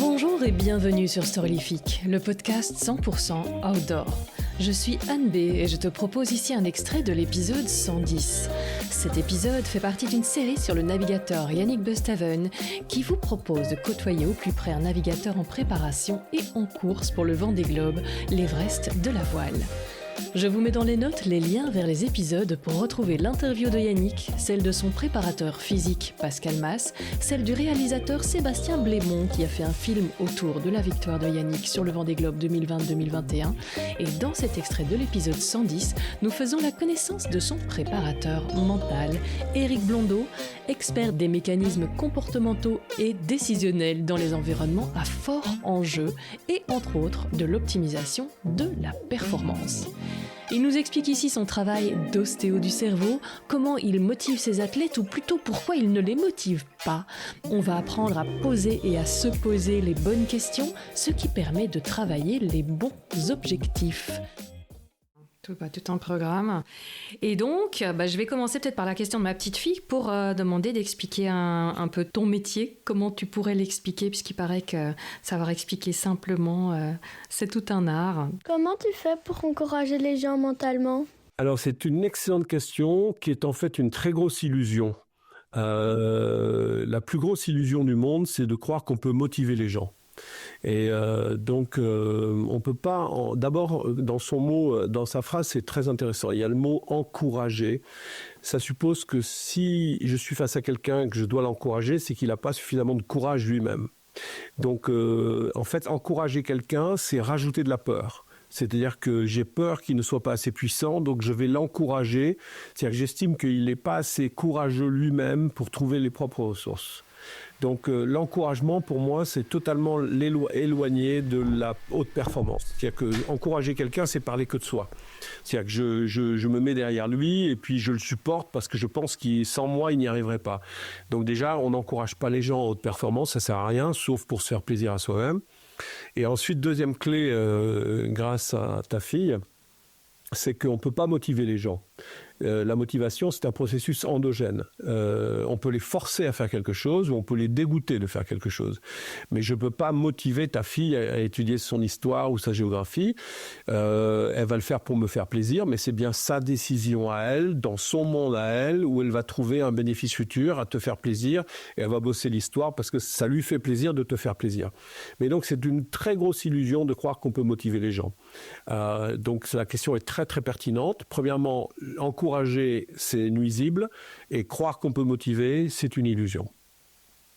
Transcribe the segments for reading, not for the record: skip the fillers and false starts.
Bonjour et bienvenue sur Storylifique, le podcast 100% outdoor. Je suis Anne B et je te propose ici un extrait de l'épisode 110. Cet épisode fait partie d'une série sur le navigateur Yannick Busthaven qui vous propose de côtoyer au plus près un navigateur en préparation et en course pour le Vendée Globe, l'Everest de la voile. Je vous mets dans les notes les liens vers les épisodes pour retrouver l'interview de Yannick, celle de son préparateur physique Pascal Mas, celle du réalisateur Sébastien Blémont qui a fait un film autour de la victoire de Yannick sur le Vendée Globe 2020-2021. Et dans cet extrait de l'épisode 110, nous faisons la connaissance de son préparateur mental, Éric Blondeau, expert des mécanismes comportementaux et décisionnels dans les environnements à fort enjeu et entre autres de l'optimisation de la performance. Il nous explique ici son travail d'ostéo du cerveau, comment il motive ses athlètes ou plutôt pourquoi il ne les motive pas. On va apprendre à poser et à se poser les bonnes questions, ce qui permet de travailler les bons objectifs. Tout un programme. Et donc, je vais commencer peut-être par la question de ma petite fille pour demander d'expliquer un peu ton métier, comment tu pourrais l'expliquer, puisqu'il paraît que savoir expliquer simplement, c'est tout un art. Comment tu fais pour encourager les gens mentalement ? Alors, c'est une excellente question qui est en fait une très grosse illusion. La plus grosse illusion du monde, c'est de croire qu'on peut motiver les gens. Et donc, on peut pas... D'abord, dans son mot, dans sa phrase, c'est très intéressant. Il y a le mot « encourager ». Ça suppose que si je suis face à quelqu'un et que je dois l'encourager, c'est qu'il n'a pas suffisamment de courage lui-même. Donc, en fait, encourager quelqu'un, c'est rajouter de la peur. C'est-à-dire que j'ai peur qu'il ne soit pas assez puissant, donc je vais l'encourager. C'est-à-dire que j'estime qu'il n'est pas assez courageux lui-même pour trouver les propres ressources. Donc l'encouragement, pour moi, c'est totalement éloigné de la haute performance. C'est-à-dire que encourager quelqu'un, c'est parler que de soi. C'est-à-dire que je me mets derrière lui et puis je le supporte parce que je pense qu'il sans moi, il n'y arriverait pas. Donc déjà, on n'encourage pas les gens en haute performance, ça sert à rien, sauf pour se faire plaisir à soi-même. Et ensuite, deuxième clé, grâce à ta fille, c'est qu'on ne peut pas motiver les gens. La motivation, c'est un processus endogène. On peut les forcer à faire quelque chose ou on peut les dégoûter de faire quelque chose. Mais je ne peux pas motiver ta fille à étudier son histoire ou sa géographie. Elle va le faire pour me faire plaisir, mais c'est bien sa décision à elle, dans son monde à elle, où elle va trouver un bénéfice futur à te faire plaisir et elle va bosser l'histoire parce que ça lui fait plaisir de te faire plaisir. Mais donc, c'est une très grosse illusion de croire qu'on peut motiver les gens. Donc, la question est très, très pertinente. Premièrement, encourager, c'est nuisible, et croire qu'on peut motiver, c'est une illusion.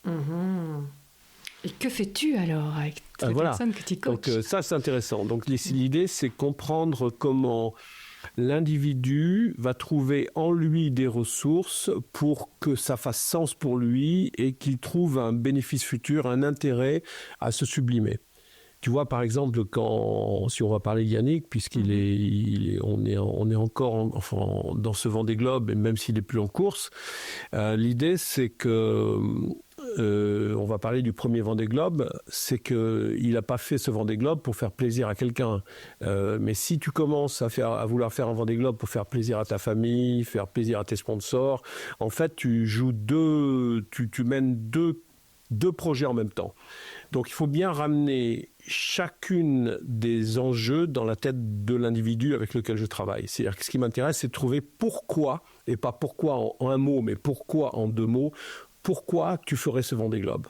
Et que fais-tu alors avec les personnes que tu coaches ? Donc ça, c'est intéressant. Donc l'idée, c'est comprendre comment l'individu va trouver en lui des ressources pour que ça fasse sens pour lui et qu'il trouve un bénéfice futur, un intérêt à se sublimer. Tu vois, par exemple, si on va parler de Yannick, on est encore dans ce Vendée Globe, et même s'il n'est plus en course, l'idée, c'est que, on va parler du premier Vendée Globe, c'est qu'il n'a pas fait ce Vendée Globe pour faire plaisir à quelqu'un. Mais si tu commences à vouloir faire un Vendée Globe pour faire plaisir à ta famille, faire plaisir à tes sponsors, en fait, tu mènes deux projets en même temps. Donc, il faut bien ramener chacune des enjeux dans la tête de l'individu avec lequel je travaille. C'est-à-dire que ce qui m'intéresse, c'est de trouver pourquoi, et pas pourquoi en un mot, mais pourquoi en deux mots, pourquoi tu ferais ce Vendée Globe.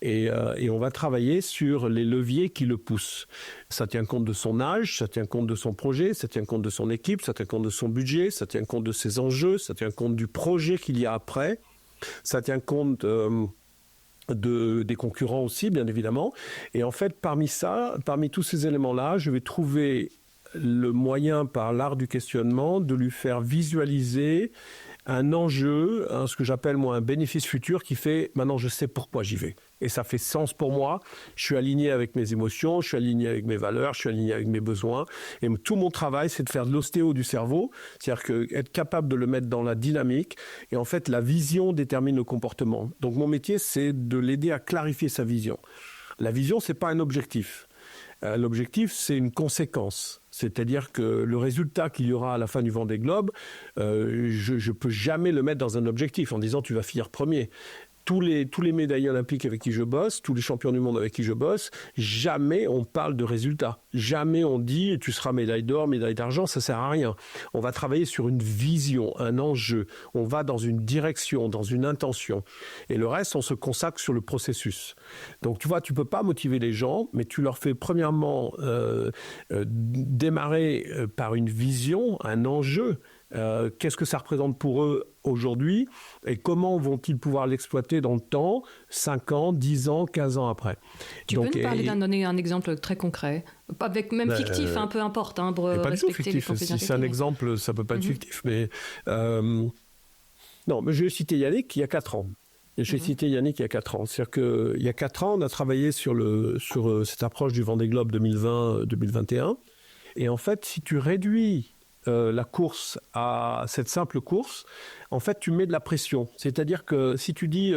Et on va travailler sur les leviers qui le poussent. Ça tient compte de son âge, ça tient compte de son projet, ça tient compte de son équipe, ça tient compte de son budget, ça tient compte de ses enjeux, ça tient compte du projet qu'il y a après, ça tient compte... des concurrents aussi, bien évidemment. Et en fait, parmi tous ces éléments-là, je vais trouver le moyen, par l'art du questionnement, de lui faire visualiser un enjeu, ce que j'appelle moi un bénéfice futur qui fait maintenant je sais pourquoi j'y vais. Et ça fait sens pour moi, je suis aligné avec mes émotions, je suis aligné avec mes valeurs, je suis aligné avec mes besoins. Et tout mon travail, c'est de faire de l'ostéo du cerveau, c'est-à-dire être capable de le mettre dans la dynamique. Et en fait, la vision détermine le comportement. Donc mon métier, c'est de l'aider à clarifier sa vision. La vision, c'est pas un objectif. L'objectif, c'est une conséquence. C'est-à-dire que le résultat qu'il y aura à la fin du Vendée Globe, je ne peux jamais le mettre dans un objectif en disant tu vas finir premier. Tous les médaillés olympiques avec qui je bosse, tous les champions du monde avec qui je bosse, jamais on parle de résultats. Jamais on dit tu seras médaille d'or, médaille d'argent, ça ne sert à rien. On va travailler sur une vision, un enjeu. On va dans une direction, dans une intention. Et le reste, on se consacre sur le processus. Donc tu vois, tu ne peux pas motiver les gens, mais tu leur fais premièrement démarrer par une vision, un enjeu. Qu'est-ce que ça représente pour eux aujourd'hui et comment vont-ils pouvoir l'exploiter dans le temps, 5 ans, 10 ans, 15 ans après. Tu peux nous parler donner un exemple très concret, avec même fictif, peu importe, pour respecter les confidentialités. Si c'est un exemple, ça ne peut pas être fictif, mais non, mais je vais citer Yannick il y a 4 ans. C'est-à-dire qu'il y a 4 ans, on a travaillé sur cette approche du Vendée Globe 2020-2021. Et en fait, si tu réduis la course à cette simple course, en fait, tu mets de la pression. C'est-à-dire que si tu dis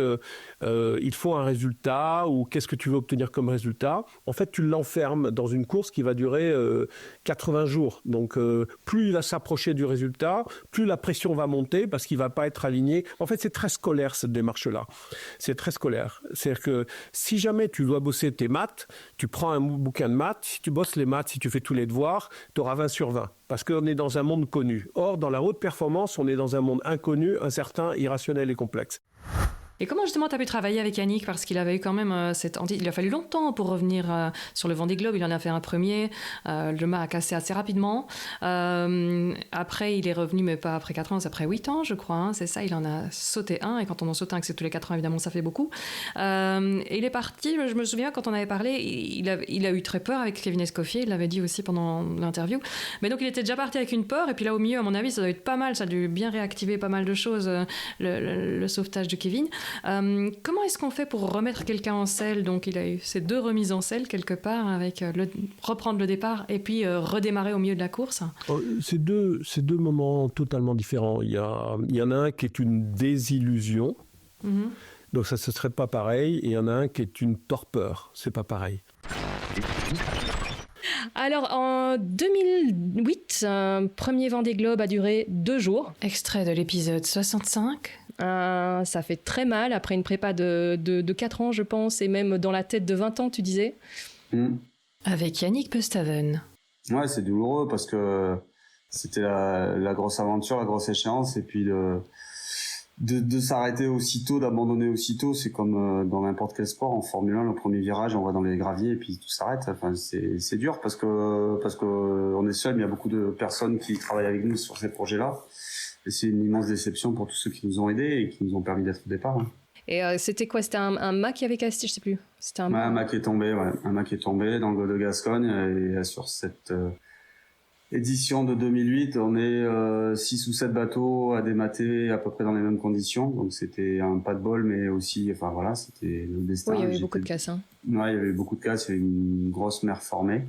il faut un résultat ou qu'est-ce que tu veux obtenir comme résultat, en fait, tu l'enfermes dans une course qui va durer 80 jours. Donc, plus il va s'approcher du résultat, plus la pression va monter parce qu'il ne va pas être aligné. En fait, c'est très scolaire, cette démarche-là. C'est très scolaire. C'est-à-dire que si jamais tu dois bosser tes maths, tu prends un bouquin de maths, si tu bosses les maths, si tu fais tous les devoirs, tu auras 20 sur 20. Parce qu'on est dans un monde connu. Or, dans la haute performance, on est dans un monde inconnu, incertain, irrationnel et complexe. Et comment justement tu as pu travailler avec Yannick, parce qu'il avait eu quand même il a fallu longtemps pour revenir sur le Vendée Globe. Il en a fait un premier, le mât a cassé assez rapidement. Après il est revenu, mais pas après 4 ans, c'est après 8 ans je crois, c'est ça, il en a sauté un, et quand on en saute un que c'est tous les 4 ans évidemment ça fait beaucoup. Et il est parti, je me souviens quand on avait parlé, il a eu très peur avec Kevin Escoffier, il l'avait dit aussi pendant l'interview, mais donc il était déjà parti avec une peur, et puis là au milieu à mon avis ça doit être pas mal, ça a dû bien réactiver pas mal de choses, le sauvetage de Kevin. Comment est-ce qu'on fait pour remettre quelqu'un en selle? Donc il a eu ces 2 remises en selle quelque part, avec reprendre le départ et puis redémarrer au milieu de la course. C'est deux moments totalement différents. Il y en a un qui est une désillusion, donc ça ne serait pas pareil, et il y en a un qui est une torpeur, c'est pas pareil. Alors, en 2008, un premier Vendée Globe a duré 2 jours. Extrait de l'épisode 65. Ça fait très mal après une prépa de 4 ans, je pense, et même dans la tête de 20 ans, tu disais. Avec Yannick Bestaven. Ouais, c'est douloureux parce que c'était la grosse aventure, la grosse échéance, et puis de s'arrêter aussitôt, d'abandonner aussitôt, c'est comme dans n'importe quel sport. En Formule 1, le premier virage, on va dans les graviers et puis tout s'arrête. Enfin, c'est dur parce que on est seul, mais il y a beaucoup de personnes qui travaillent avec nous sur ces projets-là. Et c'est une immense déception pour tous ceux qui nous ont aidés et qui nous ont permis d'être au départ. Et c'était quoi? C'était un mât qui avait cassé, je sais plus. C'était un mât qui est tombé, ouais. Un mât qui est tombé dans le golfe de Gascogne. Et sur cette édition de 2008, on est 6 ou 7 bateaux à démater à peu près dans les mêmes conditions. Donc c'était un pas de bol, mais aussi, enfin voilà, c'était le destin. Oui, il y avait beaucoup de casses. Ouais, il y avait beaucoup de casses. Il y avait une grosse mer formée.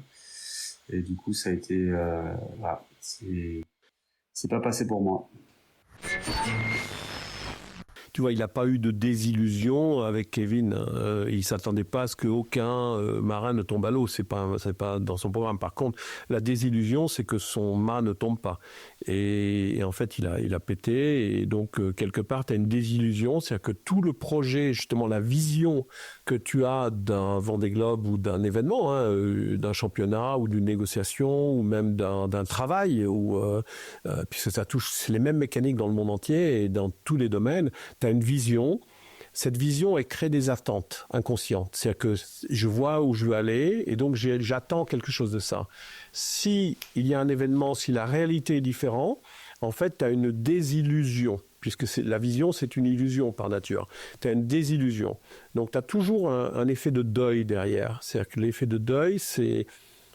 Et du coup, ça a été, voilà, c'est pas passé pour moi. Tu vois, il n'a pas eu de désillusion avec Kevin. Il ne s'attendait pas à ce qu'aucun marin ne tombe à l'eau. C'est pas dans son programme. Par contre, la désillusion, c'est que son mât ne tombe pas. Et en fait, il a pété. Et donc, quelque part, tu as une désillusion. C'est-à-dire que tout le projet, justement, la vision que tu as d'un Vendée Globe ou d'un événement, d'un championnat ou d'une négociation ou même d'un travail, puisque ça touche les mêmes mécaniques dans le monde entier et dans tous les domaines, tu as une vision. Cette vision, elle crée des attentes inconscientes. C'est-à-dire que je vois où je veux aller et donc j'attends quelque chose de ça. Si il y a un événement, si la réalité est différente, en fait, tu as une désillusion, puisque la vision, c'est une illusion par nature. Tu as une désillusion. Donc, tu as toujours un effet de deuil derrière. C'est-à-dire que l'effet de deuil,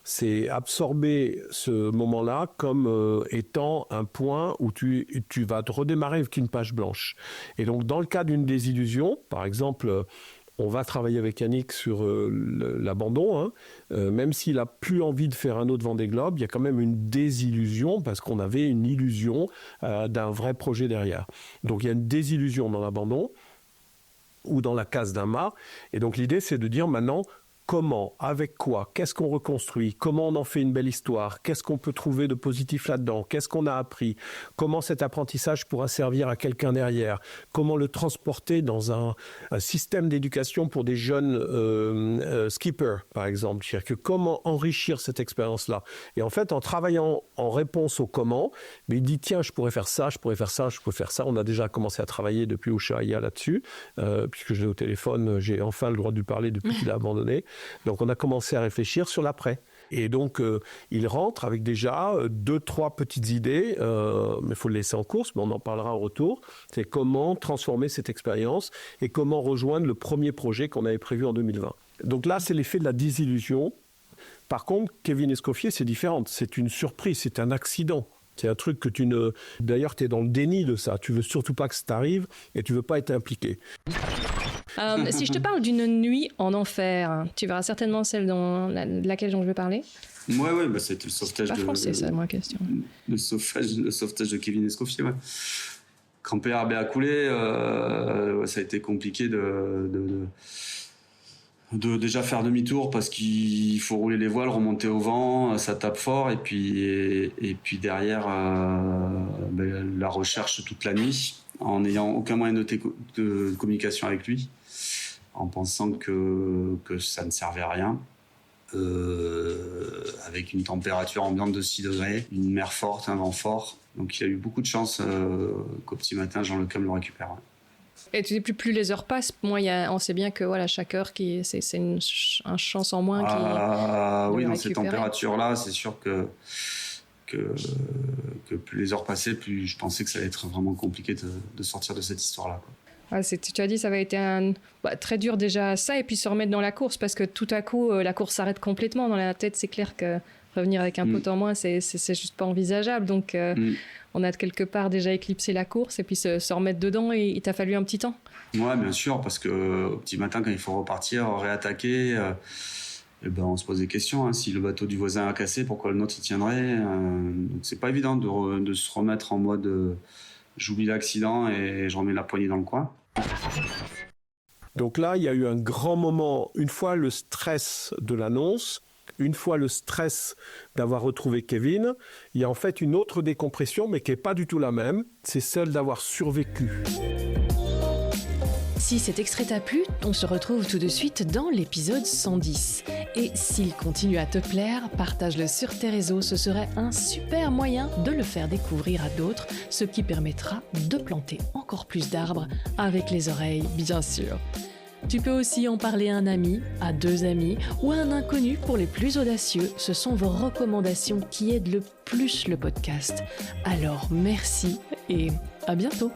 c'est absorber ce moment-là comme étant un point où tu vas te redémarrer avec une page blanche. Et donc, dans le cas d'une désillusion, par exemple, on va travailler avec Yannick sur l'abandon, même s'il n'a plus envie de faire un autre Vendée Globe, il y a quand même une désillusion parce qu'on avait une illusion d'un vrai projet derrière. Donc, il y a une désillusion dans l'abandon ou dans la casse d'un mât. Et donc, l'idée, c'est de dire maintenant, comment, avec quoi, qu'est-ce qu'on reconstruit, comment on en fait une belle histoire, qu'est-ce qu'on peut trouver de positif là-dedans, qu'est-ce qu'on a appris, comment cet apprentissage pourra servir à quelqu'un derrière, comment le transporter dans un système d'éducation pour des jeunes skippers, par exemple. C'est-à-dire que comment enrichir cette expérience-là. Et en fait, en travaillant en réponse au comment, mais il dit, tiens, je pourrais faire ça, je pourrais faire ça, je pourrais faire ça. On a déjà commencé à travailler depuis Ushuaïa là-dessus, puisque je l'ai au téléphone, j'ai enfin le droit de lui parler depuis qu'il a abandonné. Donc, on a commencé à réfléchir sur l'après. Et donc, il rentre avec déjà 2-3 petites idées, mais il faut le laisser en course, mais on en parlera au retour. C'est comment transformer cette expérience et comment rejoindre le premier projet qu'on avait prévu en 2020. Donc là, c'est l'effet de la désillusion. Par contre, Kevin Escoffier, c'est différent. C'est une surprise, c'est un accident. C'est un truc que tu ne... D'ailleurs, tu es dans le déni de ça. Tu veux surtout pas que ça t'arrive et tu veux pas être impliqué. Si je te parle d'une nuit en enfer, tu verras certainement celle laquelle je vais parler. Ouais, bah c'était le sauvetage de... C'est pas français, ça, ma question. Le sauvetage de Kevin Escoffier, ouais. Quand PRB a coulé, ça a été compliqué de déjà faire demi-tour parce qu'il faut rouler les voiles, remonter au vent, ça tape fort et puis derrière la recherche toute la nuit en n'ayant aucun moyen de communication avec lui, en pensant que ça ne servait à rien, avec une température ambiante de 6 degrés, une mer forte, un vent fort. Donc il a eu beaucoup de chance qu'au petit matin, Jean Lecom le récupère. Et plus les heures passent, moins on sait bien que voilà, chaque heure, c'est une chance en moins. Oui, dans ces températures-là, c'est sûr que plus les heures passaient, plus je pensais que ça allait être vraiment compliqué de sortir de cette histoire-là, quoi. Ouais, tu as dit ça va être très dur déjà ça, et puis se remettre dans la course, parce que tout à coup, la course s'arrête complètement. Dans la tête, c'est clair que revenir avec un pot en moins, c'est juste pas envisageable. Donc, on a quelque part déjà éclipsé la course, et puis se remettre dedans, et il t'a fallu un petit temps. Ouais, bien sûr, parce qu'au petit matin, quand il faut repartir, réattaquer, on se pose des questions. Hein. Si le bateau du voisin a cassé, pourquoi le nôtre il tiendrait donc c'est pas évident de se remettre en mode j'oublie l'accident et je remets la poignée dans le coin. Donc là, il y a eu un grand moment, une fois le stress de l'annonce, une fois le stress d'avoir retrouvé Kevin, il y a en fait une autre décompression, mais qui n'est pas du tout la même, c'est celle d'avoir survécu. Si cet extrait t'a plu, on se retrouve tout de suite dans l'épisode 110. Et s'il continue à te plaire, partage-le sur tes réseaux, ce serait un super moyen de le faire découvrir à d'autres, ce qui permettra de planter encore plus d'arbres avec les oreilles, bien sûr. Tu peux aussi en parler à un ami, à 2 amis ou à un inconnu pour les plus audacieux. Ce sont vos recommandations qui aident le plus le podcast. Alors merci et à bientôt.